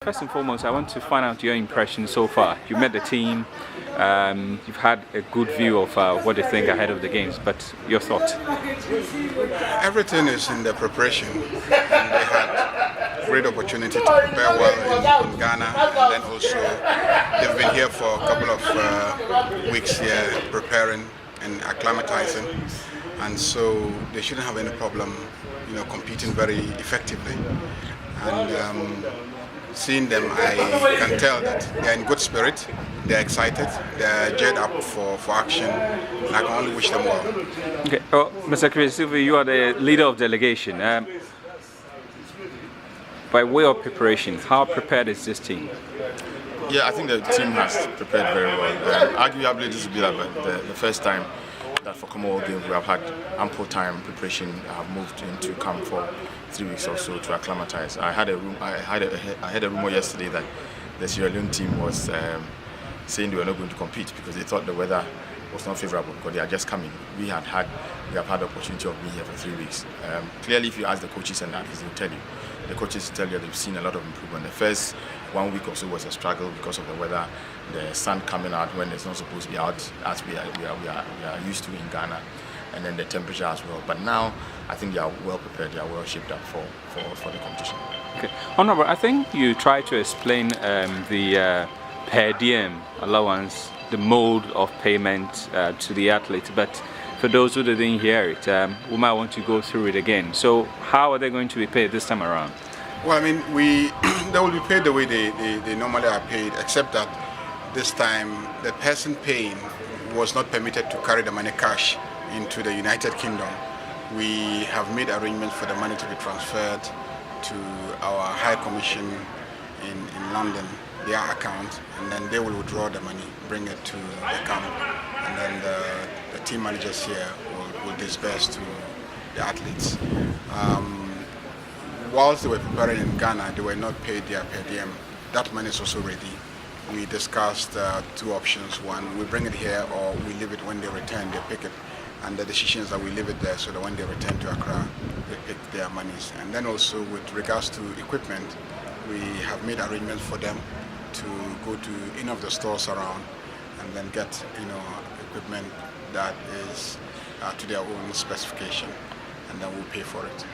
First and foremost, I want to find out your impression so far. You met the team, you've had a good view of what they think ahead of the games, but your thoughts? Everything is in the preparation. And they had great opportunity to prepare well in Ghana, and then also they've been here for a couple of weeks here preparing and acclimatizing, and so they shouldn't have any problem, competing very effectively. And seeing them, I can tell that they're in good spirit, they're excited, they're geared up for action, and I can only wish them well. Okay, Mr. Essilfie, you are the leader of delegation. By way of preparation, how prepared is this team? Yeah, I think the team has prepared very well. Arguably, this will be the first time that for Commonwealth Games we have had ample time preparation. I have moved into camp for 3 weeks or so to acclimatize. I had a rumor yesterday that the Sierra Leone team was saying they were not going to compete because they thought the weather was not favorable because they are just coming. We have had the opportunity of being here for 3 weeks. Clearly, if you ask the coaches and athletes, they'll tell you. The coaches tell you they've seen a lot of improvement. The first 1 week or so was a struggle because of the weather, the sun coming out when it's not supposed to be out, as we are used to in Ghana, and then the temperature as well. But now, I think they are well prepared, they are well shaped up for the competition. Okay. Honorable, I think you tried to explain the per diem allowance, the mode of payment to the athlete, but for those who didn't hear it, we might want to go through it again. So how are they going to be paid this time around? Well, I mean, they will be paid the way they normally are paid, except that this time the person paying was not permitted to carry the money cash into the United Kingdom. We have made arrangements for the money to be transferred to our High Commission in London, their account, and then they will withdraw the money, bring it to the camp, and then the team managers here will disperse to the athletes. Whilst they were preparing in Ghana, they were not paid their per diem. That money is also ready. We discussed two options. One, we bring it here, or we leave it when they return, they pick it. And the decision is that we leave it there so that when they return to Accra, they pick their monies. And then also with regards to equipment, we have made arrangements for them to go to any of the stores around and then get equipment that is to their own specification, and then we'll pay for it.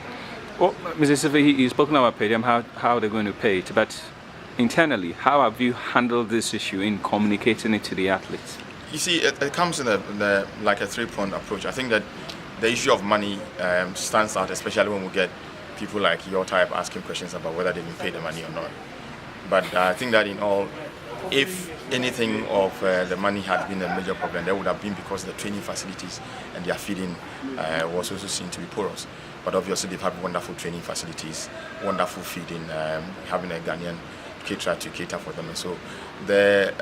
Well, Mr. Essilfie, you've spoken about pay them, how they're going to pay it, but internally, how have you handled this issue in communicating it to the athletes? You see, it comes in like a three-pronged approach. I think that the issue of money stands out, especially when we get people like your type asking questions about whether they've been paid the money or not. But I think that in all, if anything of the money had been a major problem, that would have been because the training facilities and their feeding was also seen to be porous. But obviously they've had wonderful training facilities, wonderful feeding, having a Ghanaian caterer to cater for them. And so the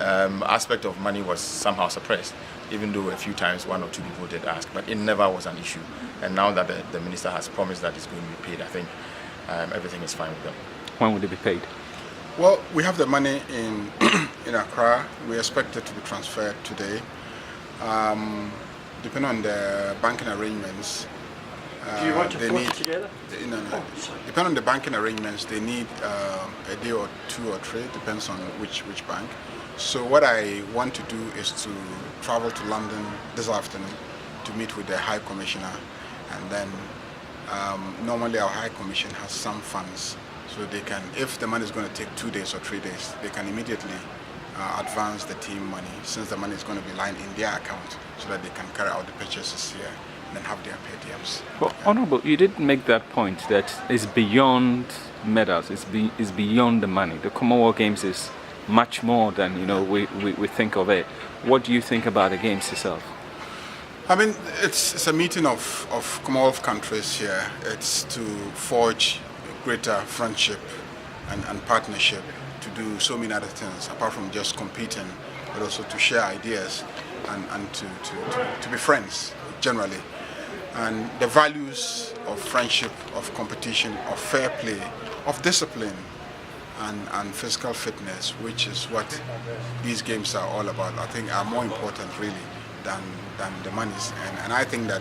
aspect of money was somehow suppressed, even though a few times one or two people did ask, but it never was an issue. And now that the minister has promised that it's going to be paid, I think everything is fine with them. When will it be paid? Well, we have the money in Accra. We expect it to be transferred today. Depending on the banking arrangements, do you want to put it together? Depending on the banking arrangements, they need a day or two or three, depends on which bank. So what I want to do is to travel to London this afternoon to meet with the High Commissioner, and then normally our High Commission has some funds, so they can, if the money is going to take 2 days or 3 days, they can immediately advance the team money, since the money is going to be lying in their account, so that they can carry out the purchases here and then have their pay diems. Well, Honorable, you did make that point that it's beyond medals, it's beyond the money. The Commonwealth Games is much more than we think of it. What do you think about the games itself? I mean, it's a meeting of Commonwealth countries here. It's to forge greater friendship and partnership, to do so many other things apart from just competing, but also to share ideas and to be friends generally. And the values of friendship, of competition, of fair play, of discipline, and physical fitness, which is what these games are all about, I think are more important really than the monies. And I think that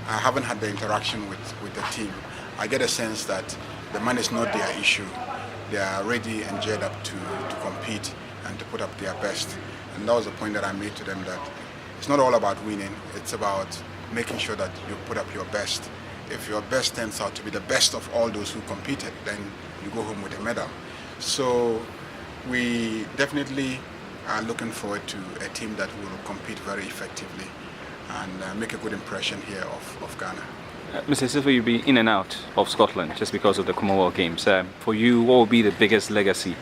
I haven't had the interaction with the team. I get a sense that the money is not their issue. they are ready and geared up to compete and to put up their best. And that was the point that I made to them, that it's not all about winning, it's about making sure that you put up your best. If your best turns out to be the best of all those who competed, then you go home with a medal. So we definitely are looking forward to a team that will compete very effectively and make a good impression here of Ghana. Mr. Essilfie, you'll be in and out of Scotland just because of the Commonwealth Games. For you, what will be the biggest legacy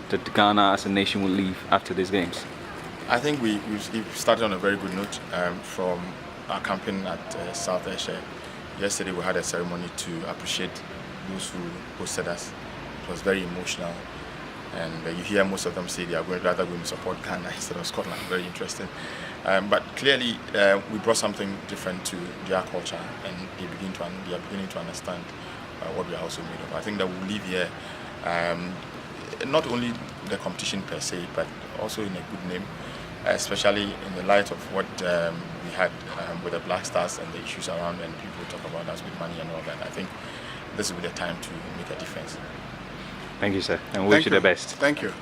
that Ghana as a nation will leave after these games? I think we've started on a very good note from our campaign at South Asia. Yesterday we had a ceremony to appreciate those who hosted us. It was very emotional, and you hear most of them say they are rather going to support Ghana instead of Scotland. Very interesting. But clearly we brought something different to their culture, and they are beginning to understand what we are also made of. I think that we'll leave here not only the competition per se, but also in a good name, especially in the light of what we had with the Black Stars and the issues around, and people talk about us with money and all that. I think this will be the time to make a difference. Thank you, sir, and wish you the best. Thank you.